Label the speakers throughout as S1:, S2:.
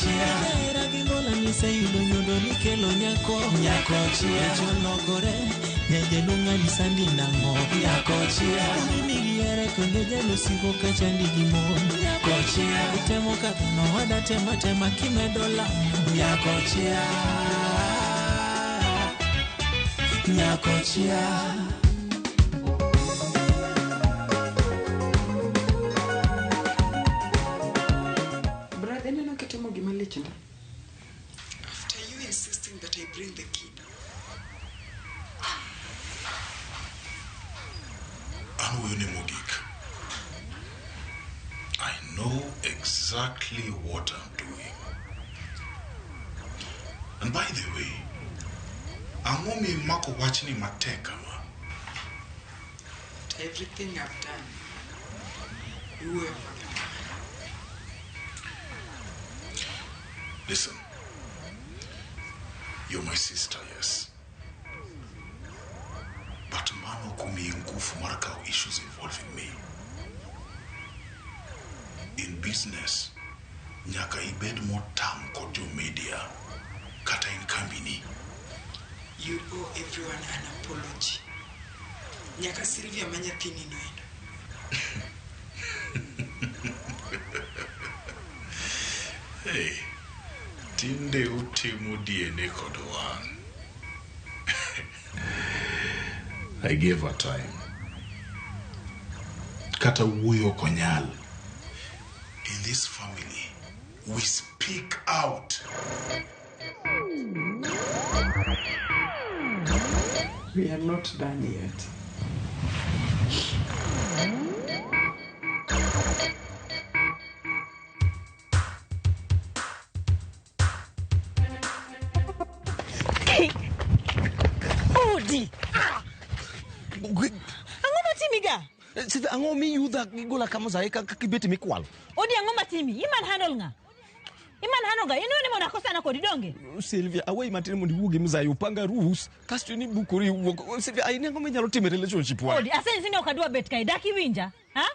S1: Kochia era gingola ni seyudo nyundo ni kelo nyako Kochia jologore nyeje lunga ni sandi nango Kochia ni yere konde jalo siko kachandi jimon Kochia temo kabino wada tema kimedola Kochia Kochia
S2: After you insisting that I bring the kid.
S3: I know exactly what I'm doing. And by the way, I'm only Mako watching Mateka.
S2: Everything I've done, you were for the man.
S3: Listen, you're my sister, yes. But mano kumi ngufu maraka issues involving me. In business, nyaka ibed more tam kodio media, kata in kambini.
S2: You owe everyone an apology. Nyaka Sylvia manyathini noendo.
S3: Hey, tinde utimo DNA kod wan. I gave her time. Kata wuyo konyal. In this family, we speak out.
S2: We are not done yet.
S4: Odi! Angoma timiga?
S5: Sivyo angomi yuda gola kama zaika kakibeti mikwal.
S4: Odi angoma timi, iman handle nga. Ino ni mona kosa na kodidonge.
S5: Sylvia, away matini mundi wugi mzayi upanga rules, kastu ni bukuri uwoko. Sylvia, aini angoma nyalo time relationship wa.
S4: Odi, aseni sini okadua betka idaki winja, ha?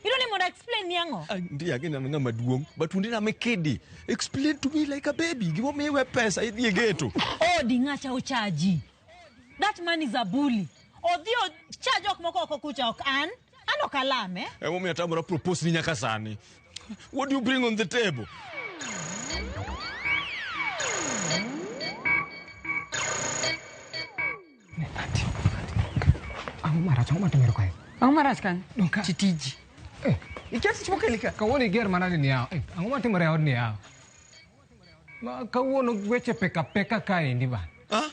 S4: Ino ni mona explain niyango.
S5: Ndi again na nga maduong, but undi na mekedi. Explain to me like a baby, give me we pesa, idi geto.
S4: Odi ngacha uchaji. That man is a bully. Odio charge ok moko okucha ok ano kalame.
S5: Mami atamura propose ni nyakasani. What do you bring on the table?
S6: Ang maras kan?
S7: Nunca.
S6: Chitiji.
S7: Ikyasi chimoka ilika. Kawoni ger manani ni yao. Angoma timore yao ni yao. Ma kawono weche peka kai ndi ba.
S5: Ah?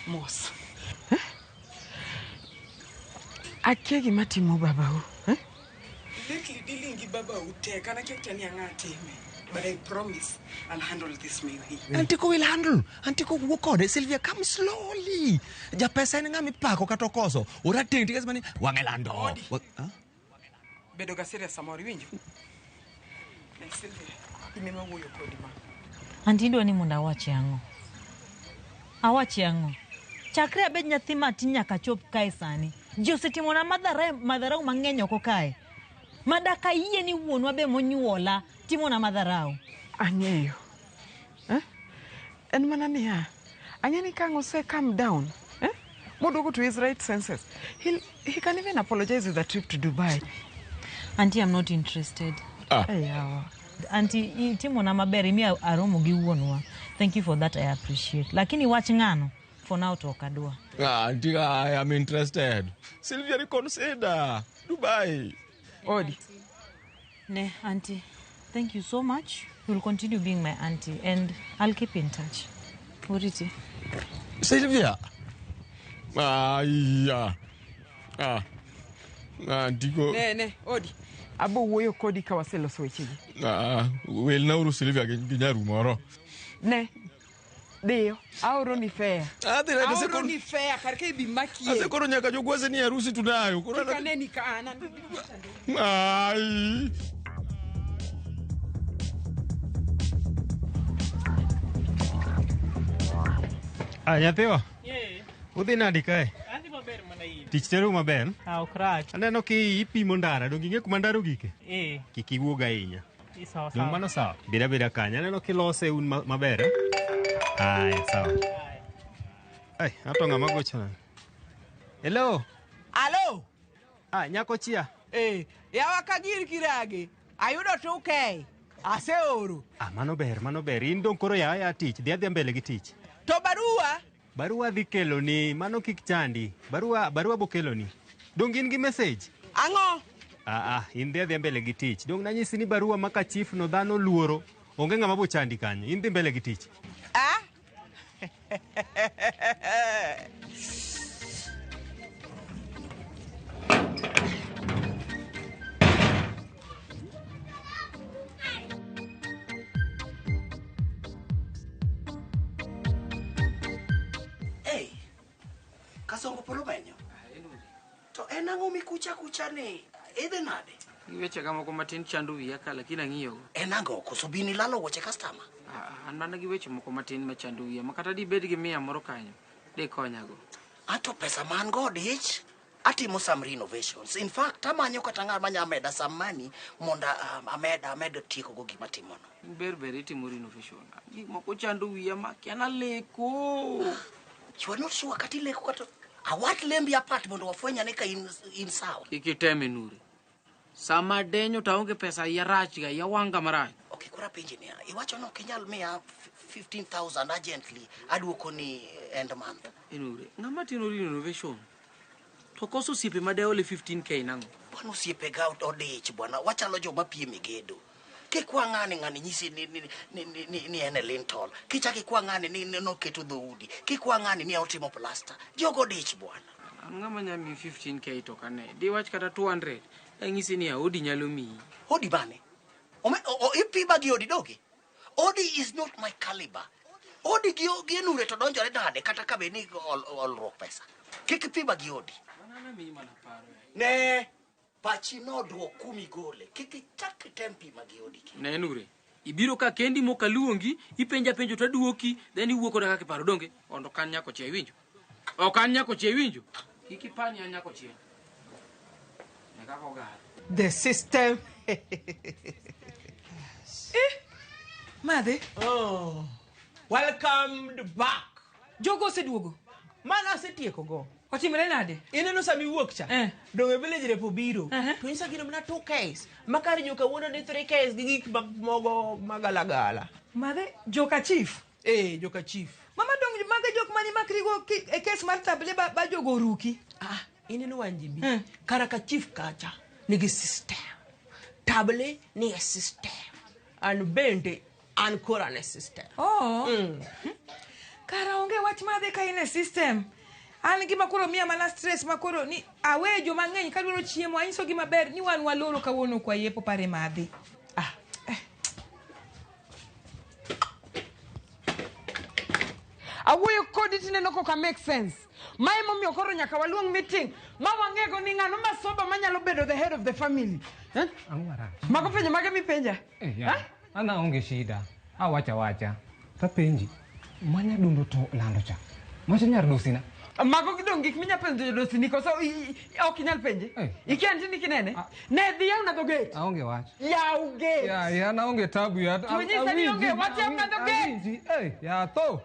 S2: Mos. Akegi matimo baba u. Lately dealing with baba u take ana kektani angateme. But I promise I'll handle this my way.
S5: Antiko will handle. Antiko wokode. Sylvia, come slowly. Ja pesa ni ngami pako katokoso. Ora tingi kasmani wangelando.
S2: Bedo ga serious samori winjo. Na Sylvia, imema wuyo kodi ma.
S4: Antindo ni munda wachi yango. Awachi yango. Chakre abed nyathi matin nyaka chop kae sani. Ji osetimona madharau mang'eny oko kae. Madaka yie ni wuonwa be monyuola timona madharau.
S2: Ang'eyo. En mana niya. Anyani kango say calm down. Modogo to his right senses. He can even apologize with the trip to Dubai.
S4: Auntie, I'm not interested. Auntie, timona maberi mi aromo gi wuonwa. Thank you for that, I appreciate. Lakini watch ngano. For now, talk adua.
S5: Auntie, I am interested. Sylvia, consider Dubai.
S2: Odi.
S4: Ne, Auntie, thank you so much. You'll continue being my auntie, and I'll keep in touch. Uriti.
S5: Sylvia. Yeah. Diko.
S2: Ne, Odi. Abo woyo kodi kawaselo sowecheji.
S5: Well, nauru Sylvia ginyaru moro.
S2: Ne. Dio, auro ni fair.
S5: Auro
S2: ni fair, karika ibi maki.
S5: Ase koro nyaka jogwase ni harusi tunayo.
S2: Kika neni kaana.
S5: Ai.
S8: Nyathewa.
S9: Yeah.
S8: Udhi nadi kae?
S9: Adhi maber mana in.
S8: Tich teru maber.
S4: Okrach.
S8: Aneno ki ipimo ndara, dong ing'e kuma ndara ogike? Kik iwuog ahinya.
S4: Sawa
S8: Dong mano sawa. Beda kanyo. Aneno kilose un maber. Aya, sawa. Ai, ato ng'ama gochona. Hello.
S9: Alo.
S8: Nyako chia.
S9: Yawa kagir kirage. Ayudo tuke. Aseoro.
S8: Mano ber. In dong koro ya tich. Dhi mbele gi tich.
S9: To barua?
S8: Barua dhi kelo ni, mano kik chandi. Barua bokelo ni. Dong in gi message?
S9: Ang'o?
S8: In dhi mbele gi tich. Dong nanyisi ni barua maka chief no dhano luoro. Onge ng'ama bo chandi kanyo. In dhi mbele gi tich.
S10: Kasongo polo menyo. To en ang'o mikucha ni? Idhi nade?
S11: Giweche ga moko matin chandu wiya ka lakini ang'iyo.
S10: En ang'o koso bini lalo woche customer?
S11: An mana gi weche moko matin ma chandu wiya makata di bed gi 100 moro kanyo. De konyago.
S10: Ato pesa man go dich atimo some renovations. In fact, amanyo kata ng'a manya meda some money monda amed tieko go gima timono.
S11: Ber itimo renovation. Gik moko chandu wiya makiana leko.
S10: You are not sure kati leko kata awat lembi apart mondo wafwenya ne ka in sawa.
S11: Ikiteme nuri. Sama denyo taonge pesa ya rach ga ya wanga marach.
S10: Okay, kura pinji ni. Iwacho no kinyal miya 15,000 urgently aduoko ni end month.
S11: Nuri. Ngama tino renovation. To koso siepe madeole 15k nango.
S10: Bwana siepe ga odich bwana. Wachalo joma piem gedo. Kikwa ng'ani nyisi ni ene lintol. Kichaki kwa ng'ani ni no keto dhoudi. Kikwa ng'ani ni otimo plaster. Jogo dich bwana.
S11: Ngama nyami 15k to kane. Di wach kata 200. Ngisi ni odi nyalo mi.
S10: Odi bane. Ipi bagi odi dogi. Odi is not my caliber. Odi gi nure to donjore nade kata kabe ni all rock pesa. Kiki pi bagi odi.
S11: Manana mi mana paro.
S10: Ne. Pachi no duo kumi gole. Kiki chaki tempi magiodi ki.
S11: Ne nure. Ibiro ka kendi moka luongi, ipenja penjo to duoki, then iwuoko daka kiparo donge. Ondo kan nyako chia winjo. O kan nyako chia winjo. Iki pani nyako chia. Nekako gar.
S9: The system. Mother.
S10: Oh.
S9: Welcome back.
S2: Jogo seduogo.
S9: Mana setieko go.
S2: Otimre nade?
S9: Ineno sami wuok cha. Donge village repo biro. To isa gino mana 2 case. Makari nyoka wono ni 3 case gi gik mogo magalagala.
S2: Mother, joka chief.
S9: Joka chief.
S2: Mama dong mage jok mani makrigo e case mar table ba jogo ruki.
S9: Ineno wanjibi. Karaka chief kacha nigi system. Table ni a system. And bende ankora ne system.
S2: Kara onge wach madhe ka ine system. An gima koro miya mana stress makoro ni awejo mang'eny ka dwaro chiemo anyiso gima ber ni wan waloro kawuono kwa yepo pare madhi. Awuoyo kodi tineno koka make sense. Mae momiyo koro nyaka waluong meeting. Ma wang'ego ni ng'ano masoba manyalo bedo the head of the family.
S7: Angwara.
S2: Mago penjo mage mipenja?
S7: Ana onge shida. Wacha. Tapenji. Manya dundo to lando cha. Macha nyar dosina.
S2: Mago gidong gik minya penjo dosini koso ok inyal penje. Ikianti ni kinene. Ne dhiya una do gate.
S7: Aonge wach.
S2: Yaw gate.
S7: Ya na onge tabu ya.
S2: Tunyisa ni onge wach ya una do gate.
S7: Ya to.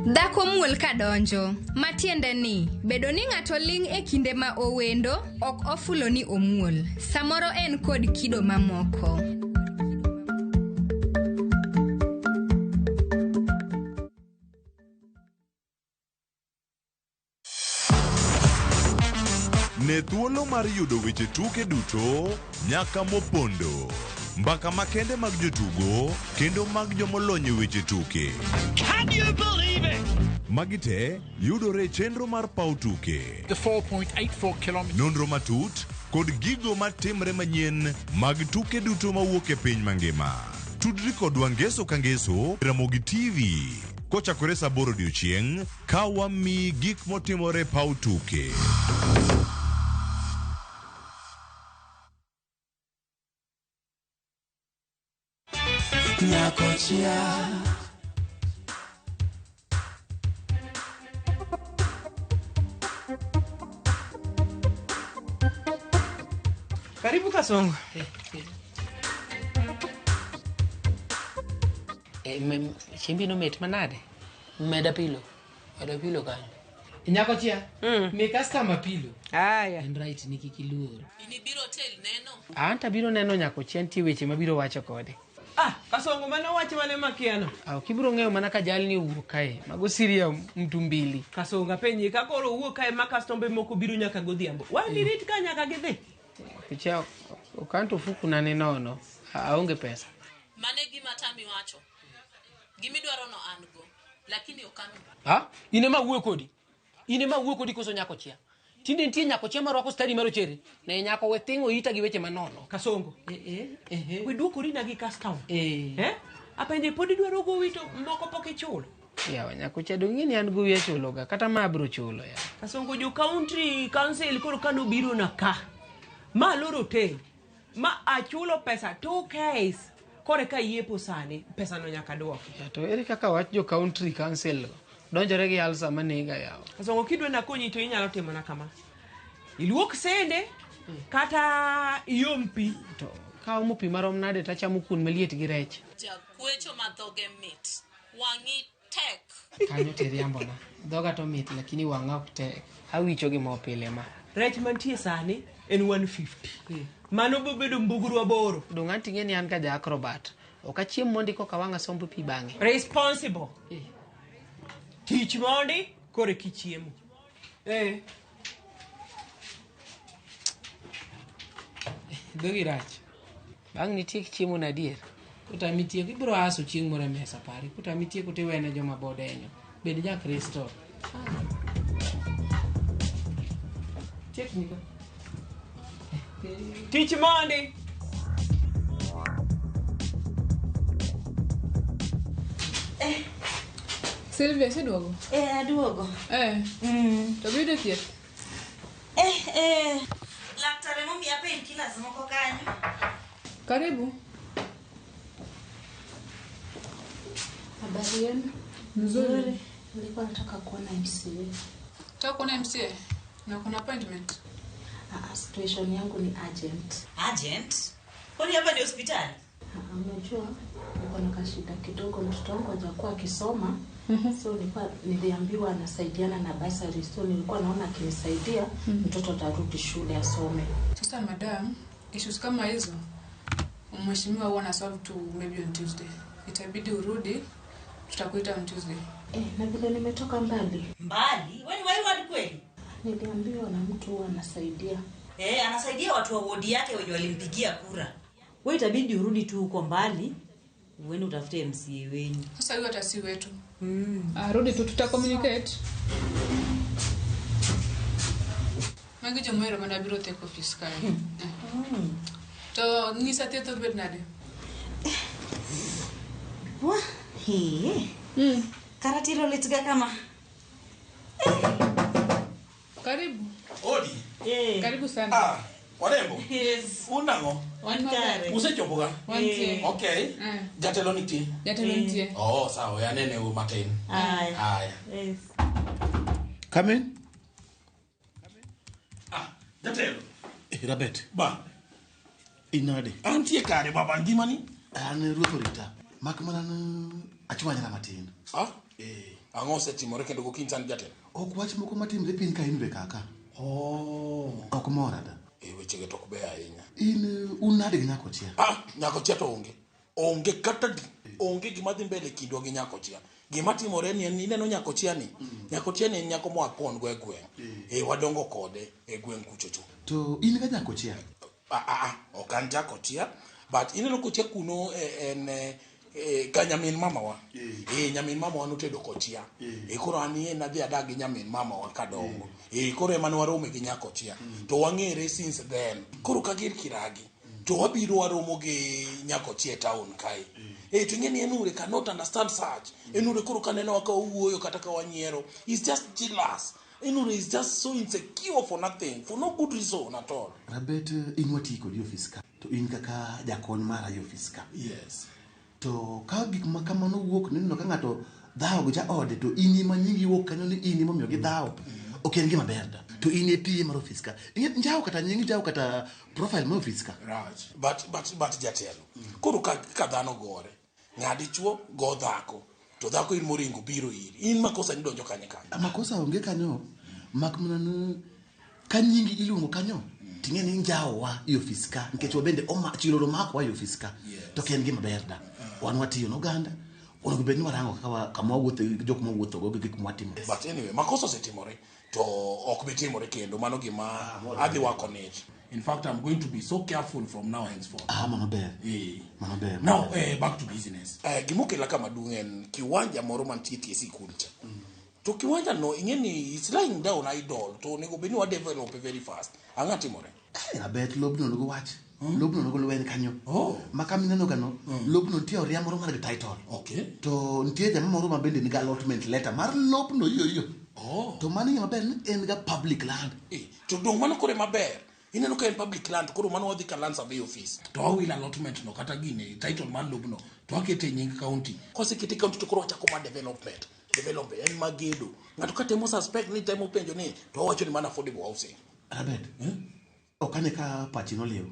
S12: Dhako muol kadonjo, matiende ni, bedo ni ng'ato ling' e kinde ma owendo, ok ofulo ni omuol. Samoro en kod kido mamoko.
S13: Ne thuolo mar yudo weche tuke duto nyaka mopondo. Mbaka makende mag jotugo kendo mag jomolony e weche tuke. Can you believe it? Magi te yudore e chenro mar paw tuke.
S14: The 4.84 kilometers.
S13: Nonro matut kod gigo matimre manyien mag tuke duto mawuok e piny mangima. Tudri kodwa ngeso ka ngeso Ramogi TV. Kochakore saa 8 odiechieng' ka wami gik motimore paw tuke.
S1: Kochia.
S9: Karibu Kasongo.
S11: Chimbi no met manade? Meda pilo. Meda pilo kanyo.
S9: Nyakochia.
S11: Me customer pilo.
S9: Aya.
S11: And right niki kiluoro.
S15: Ini biro hotel neno?
S11: Anta biro neno Nyakochia nitie weche mabiro wacho kode.
S9: Kasongo mane wacho mane makiano?
S11: Kibiro ng'eyo mana ka jalni owuok kae. Mago siria mtu mbili.
S9: Kasonga penyi ka koro owuok kae ma custombe moko biro nyaka godhiambo. Wani rit ka nyaka gidhi.
S11: Picha okanto fuku nane nono. Aonge pesa.
S15: Mane gima tami wacho. Gimidwaro no ango. Lakini okami.
S11: Ine ma wuo kodi. Ine ma wuo kodi koso Nyakochia. Tinde nitie Nyakochia marwako stadi marochere. Ne nyako wethingo ita gi weche manono.
S9: Kasongo. We duokori na gi customer. Apenje podi dwaro go wito moko poke chulo.
S11: Yawa Nyakochia dongi ni an gowi chulo ga kata ma bro chulo ya.
S9: Kasongo jo county council koro kano biro na ka. Ma loro te. Ma achulo pesa 2 case. Kore ka yepo sani pesa no nyaka duoki.
S11: To eri kaka wach jo country council donjore gi alsa manega yawa.
S9: Kasongo kidwe na konyi to inyalo timo na kama. Iluok sende kata yompi
S11: to ka omo pi marom nade ta chamo kun maliet gi rech.
S15: Jakwecho madhoge mit. Wangi tek.
S11: Kanyo teriambo na. Dhoga to mit lakini wanga ok tek. Awicho gi mo pile ma.
S9: Rech mantie sani en 150. Mano bobedo mbuguru aboro.
S11: Donganti ngeni an ka ja acrobat. Oka chiem mondi ko kawanga sombo pi bange.
S9: Responsible. Tich mondi kore kichiemo.
S11: Dogi rach. Bang nitie chiemo na dier. Kuta mitie kibro aso chieng mora mesa pari. Kuta mitie kuti wene joma bodenyo. Bed ja Kristo. Teknika.
S9: Tich mondi.
S16: Silvia, sei duogo?
S15: Aduogo.
S16: To biro thieth?
S15: Laktare momiya painkillers moko kanyo.
S16: Karibu.
S15: Habari yenu?
S16: Nzuri.
S15: Nilikuwa nataka kuona MCA.
S16: Nataka kuona MCA? Na kuna appointment?
S15: Situation yangu ni urgent.
S4: Urgent? Kwani hapa ni hospitali?
S15: Unajua niko na kashida kidogo, mtoto wangu hajakuwa akisoma. So niliambiwa anasaidiana na basari. So nilikuwa naona akinisaidia mtoto atarudi shule asome.
S16: Sasa madam, issues kama hizo mheshimiwa huwa na solve to maybe on Tuesday. Itabidi urudi, tutakuita on Tuesday.
S15: Na vile nimetoka mbali.
S4: Mbali? Wewe wadi kweli?
S15: Niliambiwa na mtu huwa anasaidia.
S4: Anasaidia watu wa wodi yake wenye walimpigia kura. Wewe itabidi urudi tu huko mbali. Uende utafute MCA wenu.
S16: Sasa hiyo hata si wetu. Rudi tu tutacommunicate. Mangi mwero mana biro take office kai. To ngisa teto bed nade.
S4: Wah, karatiro litiga kama.
S16: Karibu.
S3: Odi.
S16: Karibu sana.
S3: Warembo.
S4: Yes.
S3: Unango?
S16: Wankare.
S3: Usechopoga?
S16: Wantie.
S3: Okay. Jatelo nitie.
S16: Jatelo nitie.
S3: Oh, sawa, ya nene u matin. Aya.
S4: Yes.
S3: Come in. Jatelo.
S17: Rabet.
S3: Ba.
S17: Inade.
S3: Antie kare baba ngimani?
S17: An ruoth orita. Mak mana achwanyra matin.
S18: Ang'o osetimore kendo gokinyi sani jatelo?
S17: Ok wach moko matimre piny ka in be kaka. Ok mora da.
S18: Wechege tok be ahinya.
S17: Un nade gi nyako chia?
S18: Nyako chia to onge. Onge kata onge gima dhi mbele kindwa gi nyako chia. Gima timore ni ineno nyako chia ni. Nyako chia ni en nyako moa pon go e gweng'. Wadongo kode e gweng' kuchocho.
S17: To in ga nyako chia?
S18: Ok an nyako chia, but ineno Kochia kuno en ka nyamin mama wa. Nyamin mama wa notedo Kochia. Koro an nadhi adag gi nyamin mama wa kadongo. Koro ema warome gi nyako chia. To wang'ere since then. Koro ka gir kiragi. To wabiro waromo gi nyako chia town kai. To ing'eni Enure cannot understand such. Enure koro kaneno ka owuoyo kata ka wanyiero. He's just jealous. Enure is just so insecure for nothing, for no good reason at all.
S17: Rabet in wati kod office ka. To in kaka jakon mara office ka.
S18: Yes.
S17: To ka gik ma kamano wuok neno ka ng'ato dhawo gi ja ode to in ma nyingi wuok kanyo ni in ma miyo gi dhawo. Ok en gima ber da. To in e PA mar office ka. Njao kata nyingi njao kata profile mar office ka.
S18: Right. But jatelo. Koro ka dhano gore. Ng'adi chuo go dhako. To dhako in moringo biro iri. In makosa ni donjo kanye kanyo.
S17: Makosa onge kanyo. Mak mana ka nyingi iluongo kanyo. Ting'eni njao wa i office ka. Nikech wabende chiloro mako wa i office ka. To ken gima ber da. Wan watiyo n'oganda. Onego bed ni warango kama wawuotho jok mawuotho go gik mwatimo.
S18: But anyway, makosa osetimore to ok bi timore kendo. Mano gima adhi wako nit. In fact, I'm going to be so careful from now henceforth.
S17: Mano ber. Mano ber.
S18: Now, back to business. Gimokela kama dungen kiwanja moro mantie TSC kulcha. To kiwanja no ing'eni it's lying down idle to nego beni wa develop very fast. Ang'a timore.
S17: Rabet lobno nogo wach. Lobno nogo lwen kanyo. Makami neno gano lobno tie oria moro mar title.
S18: Okay.
S17: To ntie jama moro mabende ni ga allotment letter mar lobno yo. To mani maber en ga public land.
S18: To dong mano kore maber. Ineno ka en public land koro mano wadhi ka land survey office. To awil allotment no kata gine title man lobno. To akete nying county. Kosekete county to koro wachako ma development en magedo. Ng'ato ka temo suspect ni temo penjo ni to wacho ni mana affordable housing.
S17: Rabet. Okane ka pachi no leo.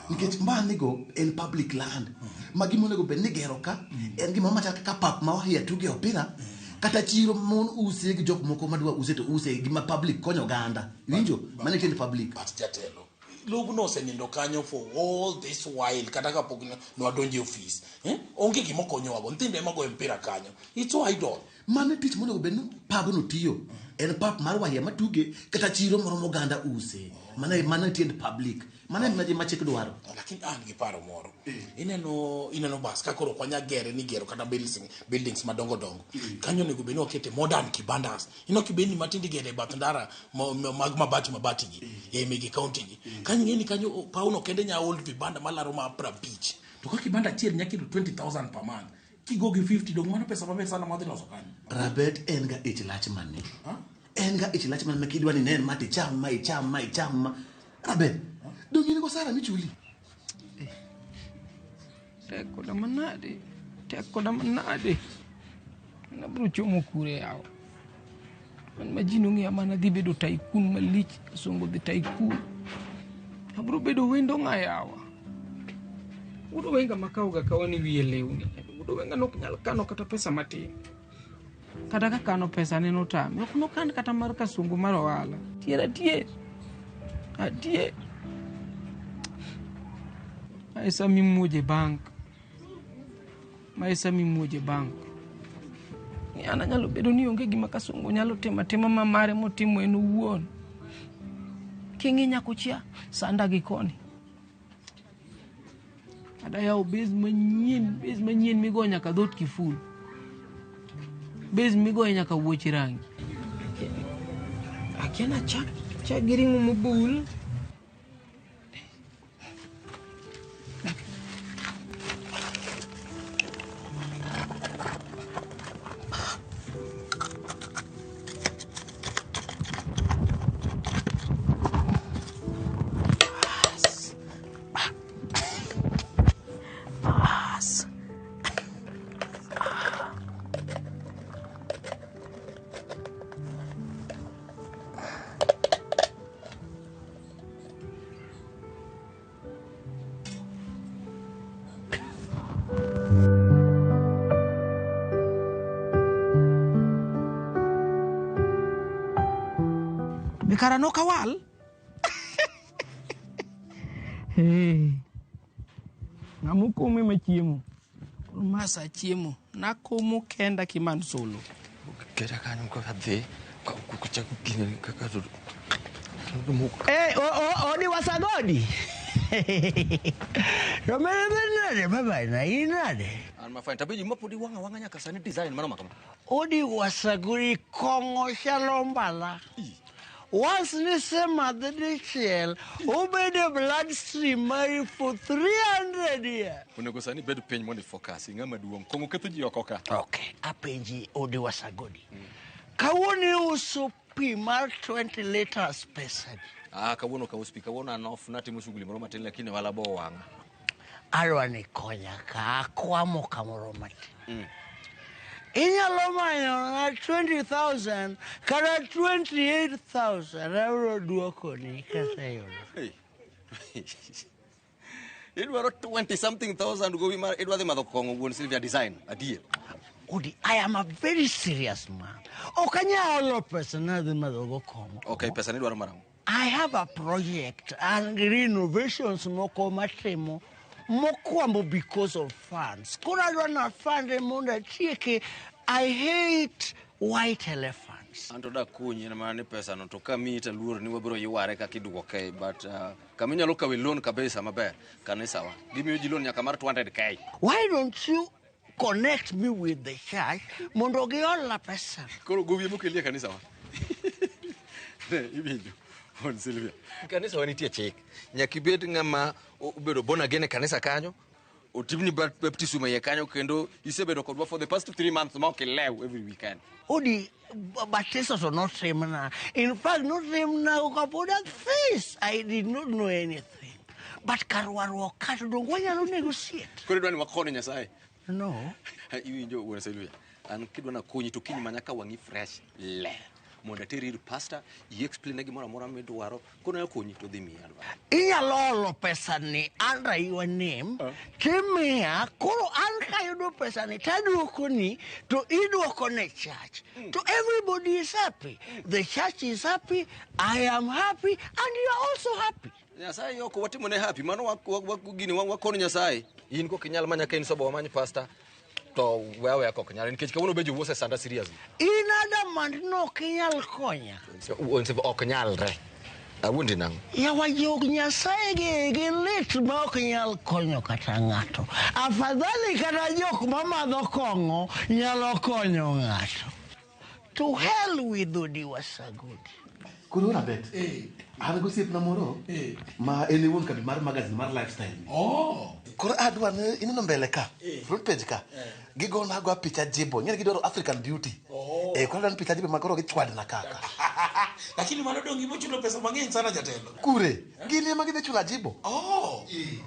S17: Nikech mbani go en public land. Magimo nego bed ni gero ka en gima machal ka pap ma wahia tuge opira. Kata chiro mon use gi jok moko madwa use to use gima public konyo ganda. Winjo? Mane tiende public.
S18: But jatelo. Lobno osenindo kanyo for all this while kata ka pok no adonje office. Onge gima konyo wago. Ntinde mago mpira kanyo. It's so idle.
S17: Mane tich monego bed ni pabno tiyo. En pap mar wahia matuge kata chiro moro moganda use. Mane tiende public. Mane ma chik dwaro.
S18: Lakini an gi paro moro. Ineno bas ka koro kwanya gere ni gero kata buildings madongo dongo. Kanyo nego beni okete modern kibandas. Ino kibeni matindi gere bath ndara mag mabati gi. Megi county gi. Kanyo ngeni kanyo pauno kende nya old vibanda malaro ma pra beach. To ka kibanda chiel nyakiro 20,000 per month. Kigo gi 50 dong mano pesa maber sana madhi loso kanyo.
S17: Rabet en ga ich lach man ni. En ga ich lach man makidwa ni nen mati cham ma. Rabet. Dongi ni ko sara michuli.
S7: Teko da manade. Na brucho mokure yao. Man majino ngi amana dhi bedo tycoon malich songo the tycoon. Abro bedo wendo ngayawa. Udo wenga makao ga kawani wiye lewni. Udo wenga nok nyal kano kata pesa matin. Kata ka kano pesa neno tame. Ok nokan kata mar kasungu mar ohala. Tie. Maisa mimoje bank. Ana nyalo bedo ni onge gima kasungu nyalo tema mamare motimo en owuon. Kinginya Kochia sanda gi koni. Ada yaw bez manyien migo nyaka dhot kiful. Bez migo nyaka wuoch rangi. Akiana cha giringo mobul. kara no kawal. Ngamu kome machiemo. Masa chiemo. Nakomo kenda kiman solo.
S5: Kera kanyo ko adhi. Ko chako kine kaka to.
S19: Odi wasagodi. Romere baba na inade.
S5: An mafanya tabiji mapodi wanga nyaka sani design mano makama.
S19: Odi wasaguri kongo shalombala. Once nisema the dichiel, obey the bloodstream marry for 300 years.
S5: Unego sani bedu penj mondi focus. Ngama duong kongo ketho ji okoka.
S19: Okay, apenji odi wasagodi. Kawoni uso pi mar 20 liters pesadi.
S5: Kawuono ka uso pi kawuono anof natimo shughuli moro matin lakini wala bo wanga.
S19: Arwani konya ka akwamo kamoro matin. Inyalo manyo na 20,000 kata 28,000 euro duoko ni kaseyudo.
S5: Idwaro 20 something thousand go bimar idwadhi madho kongo wuon Sylvia design adier.
S19: Odi, I am a very serious man. Okanyalo pesa nadhi madho go kongo.
S5: Okay, pesa ni dwaro marango.
S19: I have a project and renovations moko matimo mokwambo because of funds. Kura dwana fund munda tieke. I hate white elephants.
S5: Anto da kunyi na mane pesa no to kami ta luor ni wabro yiware ka kiduoke but kami nyalo kawe loan kabisa maber kanisa wa. Give me loan nyaka mar 200k.
S19: Why don't you connect me with the church mondo giola pesa?
S5: Koro gowie mokelie kanisa wa. Ne ibinjo. On Sylvia. Kanisa wa nitie chik. Nyaki bed ngama obedo bona gene kanisa kanyo. Otimni baptism ye kanyo kendo isebedo kodwa for the past 3 months ma okilew every weekend.
S19: Odi baptism to not semna. In fact, not semna ukapoda face. I did not know anything. But karwaro kato dongo nyalo negotiate.
S5: Kore dwani wakone Nyasaye.
S19: No.
S5: Iwinjo wona Sylvia. An kidwana konyi to kinyi manyaka wangi fresh le. Monda teri pastor, you explain negi mora medwaro, kono yakonyi to dhi miya alwa.
S19: Inyalo pesa ni under your name, kimia, koro an kayudo pesa ni taduoko ni to iduoko ne church. To everybody is happy. The church is happy, I am happy, and you are also happy.
S5: Nyasaye yoko watimo ne happy, mano wakugini wakono Nyasaye. In ko kinyal manya kain sobo wamanyi pastor. To wewe yako kanyal nikech kawuono bejo wose sanda seriously.
S19: Inada mandno kinyal konya.
S5: Onse ok nyalre. Awundi nango.
S19: Yawa jog Nyasaye gi lit ma ok nyal konyo kata ng'ato. Afadhali kata jok mamadho kongo nyalo konyo ng'ato. To hell with Odi Wasagodi.
S17: Kuro na bet. An go siep na moro. Ma ene won kabi mar magazine mar lifestyle. Kuro adwa ne inono mbele ka. Front page ka. Gigo na go picha jibo. Nyene gidoro African beauty. Kuro dan picha jibo makoro gichwad na kaka.
S18: Lakini mano dongi mochulo pesa mang'eny sana jatelo.
S17: Kure. Gini ema gidhi chula jibo.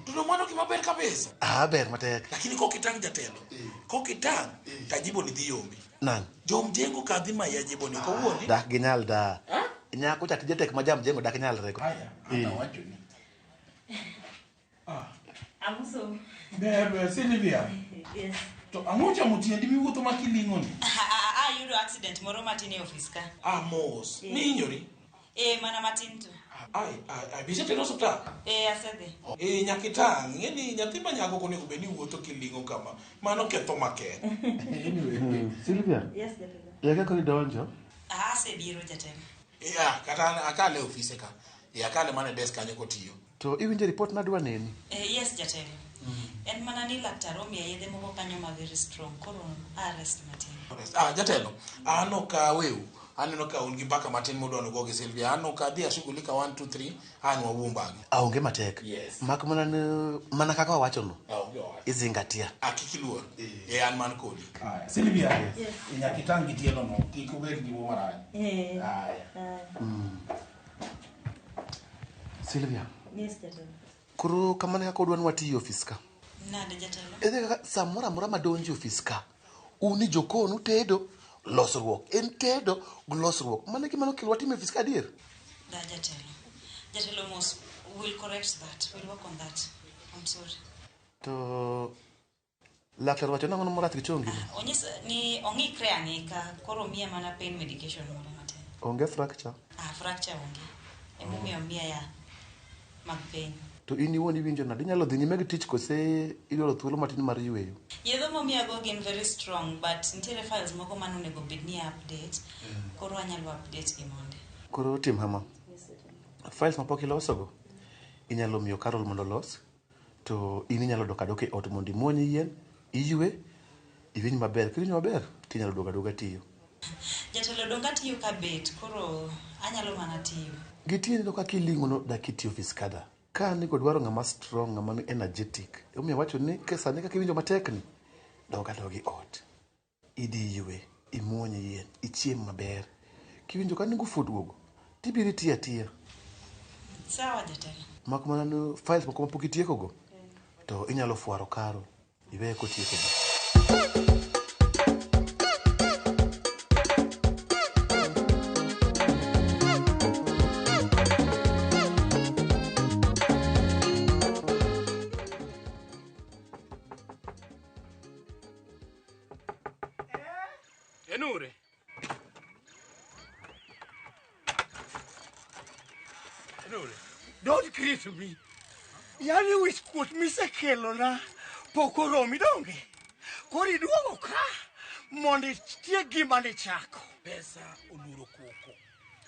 S18: Tuno mano kimaber kabisa.
S17: Ber matek.
S18: Lakini kokitang jatelo. Kokitang tajibo ni dhi yombi.
S17: Nan.
S18: Jom jengo kadhi ma ya jibo ni kawuoni.
S17: Dak ginyal da. Nyako cha tije tek majam jengo dak nyal reko.
S18: Ana wacho ni.
S20: Amuso.
S18: Bebe Sylvia.
S20: Yes.
S18: To amocha mutiendi miwuotho makilingo ni.
S20: Yudo accident moro matin e office ka.
S18: Mos. Mihinyori?
S20: Mana matin to.
S18: Bisetero osuptal?
S20: Asedhi.
S18: Nyakitang', ng'eni nyathi ma nyako konego bed ni wuotho kiling'o kama. Mano ketho make.
S17: Sylvia.
S20: Yes, jatelo.
S17: Yaka koni donjo?
S20: Asebiro jatelo.
S18: Kata akale ofise ka. Akale mana desk kanyo kotiyo.
S17: To iwinjo report madwa neni?
S20: Yes, jatelo. En mana ni laktar omiya yedhe moko kanyo ma very strong, koro arrest matin.
S18: Jatelo, ano ka weu, aneno ka un gi mbaka matin modwano go gi Sylvia, ano ka dhi ashughulika 1 2 3, an wawumbagi.
S17: Onge matek.
S18: Yes.
S17: Mak mana kaka wawacho no. Izingatia.
S18: Kikiluor. An man kodi. Sylvia, Nyakitang' gi tielo no, kik ubed gi wo marach.
S17: Sylvia.
S20: Yes, jatelo.
S17: Kuro kamane kaka odwa wati office ka?
S20: Nade jatelo?
S17: Ede kaka samora mora madonjo office ka. Uni jokonu tedo losruok. En tedo glosruok. Mane gimano kelo watime office ka adier?
S20: Da jatelo. Jatelo mos will correct that. We'll work on that. I'm sorry.
S17: To laktar wacho nang'o marach gi chongi?
S20: Onyisa ni ong'ikre ang'ika, koro miya mana pain medication moro matin.
S17: Onge fracture.
S20: Fracture onge. Emomiyo miya ya mag pain.
S17: To in iwuon iwinjo nade? Inyalo dhi nyime gi tich kose idwaro thuolo matin mar yweyo?
S20: Yedho momiyago gin very strong, but nitiere files moko mane onego bed ni update. Koro anyalo update gi monde.
S17: Koro tim hama. Files mapok ilosogo inyalo miyo Carol mondo los, to in inyalo dok adoka e ot mondo imuonye yien, iywe, iwinj maber. Kiwinjo maber, tinyalo dok adoka tiyo.
S20: Jatelo donga tiyo ka bet, koro anyalo mana tiyo.
S17: Gitieni to kaka iling'ono dak itiyo ofis kada. Ka nigo dwaro ng'ama strong, ng'ama energetic. Omiyo wacho ni sani kaka iwinjo matek ni, dok adoka e ot. Idhi ywe, imuonye yien, ichiem maber. Kiwinjo ka ngufu duogo, tibiro itiyo atiya.
S20: Sawa jatelo.
S17: Mak mana ni files moko mapok itiekogo, to inyalo fuaro Carol, iweye kotieko gi.
S18: Enure. Enure.
S19: Don't greet me. Yani wich kuot misekelona pok oromi donge. Koro iduogo ka mondo itiek gima ne chako.
S18: Pesa oluro koko.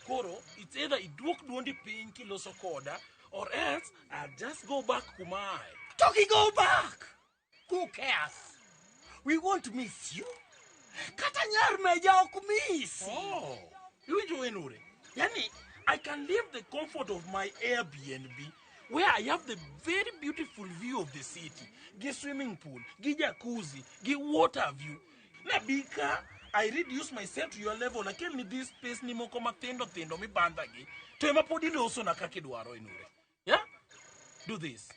S18: Koro, it's either iduok duondi piny kiloso koda, or else I'll just go back kumai.
S19: Talking go back. Who cares? We won't miss you. Kata Nyar meja ok miss.
S18: Oh, you Enure. Yani, I can leave the comfort of my Airbnb where I have the very beautiful view of the city. Get swimming pool, get jacuzzi, get water view. Na bika, I reduce myself to your level. I can't need this space ni moko matendo mi bandagi. To ema podi loso na kakidwaro Enure. Yeah? Do this.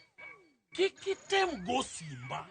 S18: Kikitem go Simba.